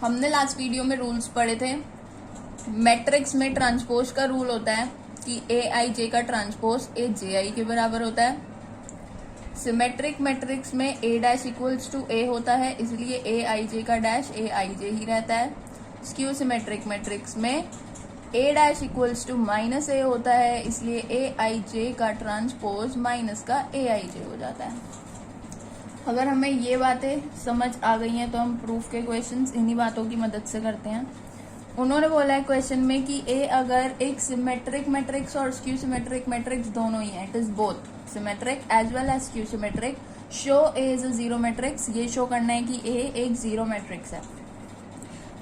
हमने last video में rules पढ़े थे। मैट्रिक्स में ट्रांसपोज का रूल होता है कि ए आई जे का ट्रांसपोज ए जे आई के बराबर होता है। सिमेट्रिक मैट्रिक्स में ए डैश इक्वल्स टू ए होता है, इसलिए ए आई जे का डैश ए आई जे ही रहता है। स्क्यू सिमेट्रिक मैट्रिक्स में ए डैश इक्वल्स टू माइनस ए होता है, इसलिए ए आई जे का ट्रांसपोज माइनस का ए आई जे हो जाता है। अगर हमें ये बातें समझ आ गई हैं तो हम प्रूफ के क्वेश्चंस इन्हीं बातों की मदद से करते हैं। उन्होंने बोला है क्वेश्चन में कि ए अगर एक सिमेट्रिक मैट्रिक्स और स्क्यू सिमेट्रिक मैट्रिक्स दोनों ही है, it is both symmetric as well as skew symmetric, show A is a zero matrix. ये शो करना है कि ए एक जीरो मैट्रिक्स है।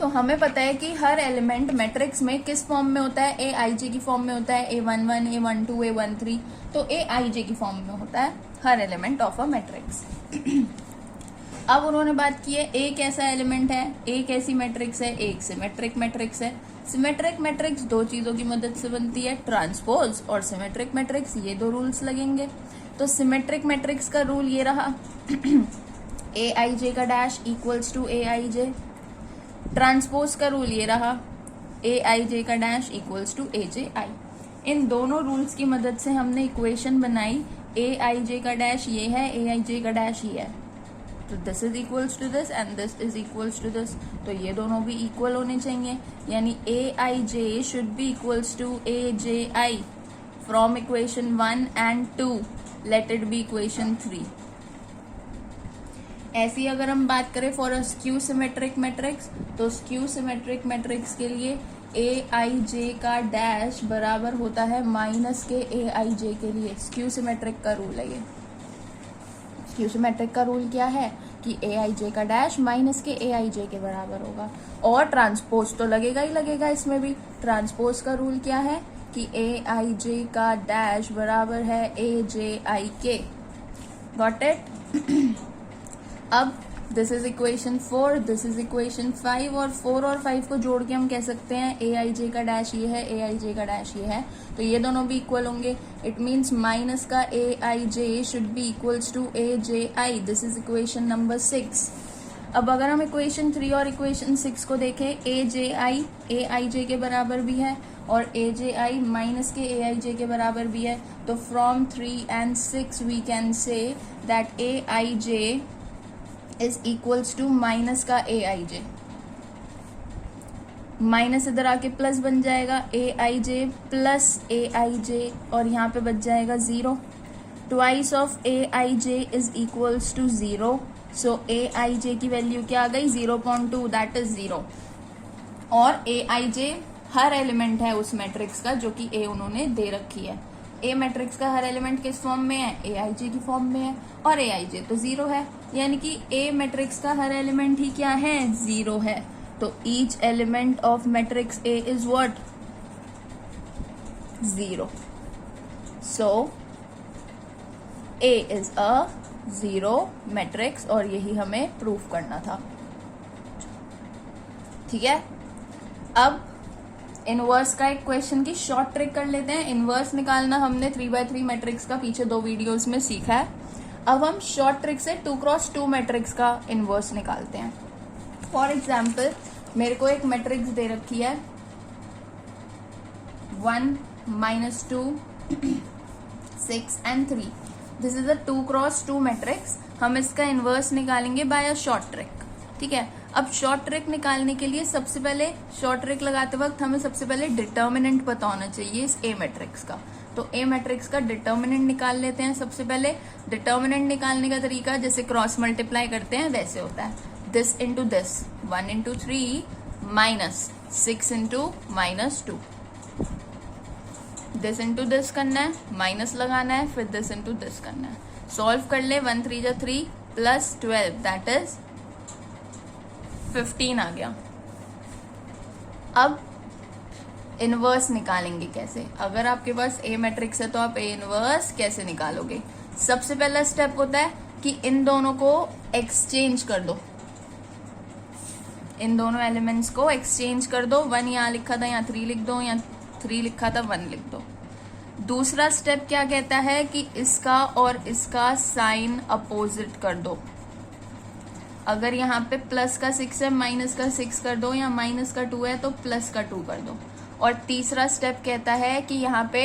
तो हमें पता है कि हर एलिमेंट मैट्रिक्स में किस फॉर्म में होता है, ए आई जे की फॉर्म में होता है, A11, A12, A13, तो ए आई जे की फॉर्म में होता है हर एलिमेंट ऑफ अ मैट्रिक्स। अब उन्होंने बात की है ए कैसा एलिमेंट है, ए कैसी मैट्रिक्स है, एक सिमेट्रिक मैट्रिक्स है। सिमेट्रिक मैट्रिक्स दो चीजों की मदद से बनती है, ट्रांसपोज और सिमेट्रिक मैट्रिक्स, ये दो रूल्स लगेंगे। तो सिमेट्रिक मैट्रिक्स का रूल ये रहा ए आई जे का dash equals to A I J. Transpose का रूल ये रहा ए आई जे का dash equals to A J I. इन दोनों रूल्स की मदद से हमने इक्वेशन बनाई, ए आई जे का डैश ये है, ए आई जे का डैश ये है, तो this is equals to this and this is equals to this, तो ये दोनों भी इक्वल होने चाहिए, यानी A I J should be equals to A J I from equation 1 and 2, let it be equation 3। ऐसी अगर हम बात करें for a skew symmetric matrix, तो स्क्यू सिमेट्रिक मैट्रिक्स के लिए ए आई जे का डैश बराबर होता है माइनस के ए आई जे के लिए। स्क्यू सिमेट्रिक का रूल है ये। स्क्यू सिमेट्रिक का रूल क्या है कि ए आई जे का डैश माइनस के ए आई जे के बराबर होगा, और ट्रांसपोज तो लगेगा ही लगेगा इसमें भी। ट्रांसपोज का रूल क्या है कि ए आई जे का डैश बराबर है ए जे आई के। Got it? अब this is equation 4, this is equation 5, और 4 और 5 को जोड़ के हम कह सकते हैं ए आई जे का डैश ये है, ए आई जे का डैश ये है, तो ये दोनों भी इक्वल होंगे। इट मीन्स माइनस का A I J should be equals to A J I. This is equation number 6। अब अगर हम इक्वेशन 3 और इक्वेशन 6 को देखें, ए आई जे के बराबर भी है और ए जे आई माइनस के ए आई जे के बराबर भी है, तो from 3 and 6 we can say that A I J is equals to minus का ए आई जे। माइनस इधर आके प्लस बन जाएगा, ए I J plus A I जे, और यहाँ पे बच जाएगा 0। Twice of A I J is equals to 0, so A I J की वैल्यू क्या आ गई 0.2, दैट इज 0। और ए आई जे हर एलिमेंट है उस मैट्रिक्स का जो कि ए उन्होंने दे रखी है। ए मैट्रिक्स का हर एलिमेंट किस फॉर्म में है, ए आई जे की फॉर्म में है, और ए आई जे तो 0 है, यानी कि ए मैट्रिक्स का हर एलिमेंट ही क्या है, 0 है। तो each element of matrix A is what, 0। So A is a 0 matrix, और यही हमें प्रूफ करना था। ठीक है, अब इनवर्स का एक क्वेश्चन की शॉर्ट ट्रिक कर लेते हैं। इनवर्स निकालना हमने 3x3 मैट्रिक्स का पीछे 2 वीडियोस में सीखा है। अब हम शॉर्ट ट्रिक से 2x2 मैट्रिक्स का इनवर्स निकालते हैं। फॉर एग्जाम्पल, मेरे को एक मैट्रिक्स दे रखी है 1, -2, 6 and 3। This is a 2x2 matrix. हम इसका इनवर्स निकालेंगे बाय अ शॉर्ट ट्रिक। ठीक है, अब शॉर्ट ट्रिक निकालने के लिए सबसे पहले, शॉर्ट ट्रिक लगाते वक्त हमें सबसे पहले डिटर्मिनेंट पता होना चाहिए इस ए मैट्रिक्स का। तो ए मैट्रिक्स का डिटर्मिनेंट निकाल लेते हैं सबसे पहले। डिटर्मिनेंट निकालने का तरीका जैसे क्रॉस मल्टीप्लाई करते हैं वैसे होता है, this into this, 1 into 3 minus 6 into -2, this into this करना है, माइनस लगाना है, फिर दिस इंटू दिस करना है। सॉल्व कर ले, 1 3 जा 3 प्लस 12 दैट इज 15 आ गया। अब इनवर्स निकालेंगे कैसे? अगर आपके पास ए मैट्रिक्स है तो आप ए इनवर्स कैसे निकालोगे? सबसे पहला स्टेप होता है कि इन दोनों को एक्सचेंज कर दो, इन दोनों एलिमेंट्स को एक्सचेंज कर दो। 1 यहाँ लिखा था, यहाँ 3 लिख दो, यहाँ 3 लिखा था, 1 लिख दो। दूसरा स्टेप क्या कहता है कि इसका और इसका साइन अपोजिट कर दो। अगर यहाँ पे प्लस का 6 है माइनस का 6 कर दो, या माइनस का 2 है तो प्लस का 2 कर दो। और तीसरा स्टेप कहता है कि यहाँ पे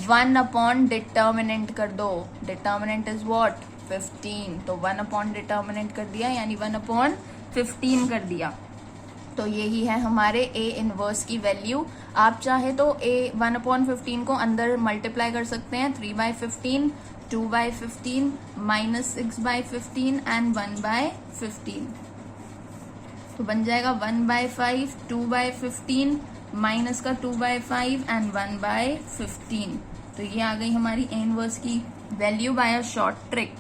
1 अपॉन डिटर्मिनेंट कर दो। Determinant is what? 15। तो 1 अपॉन डिटर्मिनेंट कर दिया, यानी 1 अपॉन 15 कर दिया। तो यही है हमारे ए इनवर्स की वैल्यू। आप चाहे तो ए 1 अपॉन 15 को अंदर मल्टीप्लाई कर सकते हैं, 3/15, 2/15, -6/15 एंड 1/15। तो बन जाएगा 1/5, 2/15, माइनस का 2/5 एंड 1/15। तो ये आ गई हमारी ए इनवर्स की value by a short trick.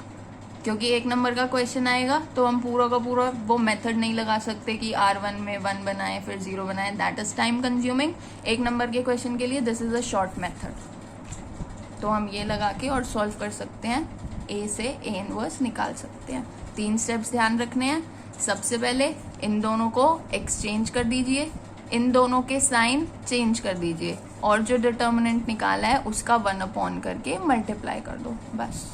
क्योंकि एक नंबर का क्वेश्चन आएगा तो हम पूरा का पूरा वो मेथड नहीं लगा सकते कि R1 में 1 बनाए फिर 0 बनाए, दैट इज टाइम कंज्यूमिंग। एक नंबर के क्वेश्चन के लिए this is a short method. तो हम ये लगा के और सॉल्व कर सकते हैं, ए से ए इनवर्स निकाल सकते हैं। 3 स्टेप्स ध्यान रखने हैं। सबसे पहले इन दोनों को एक्सचेंज कर दीजिए, इन दोनों के साइन चेंज कर दीजिए, और जो डिटर्मिनेंट निकाला है उसका 1 अपॉन करके मल्टीप्लाई कर दो, बस।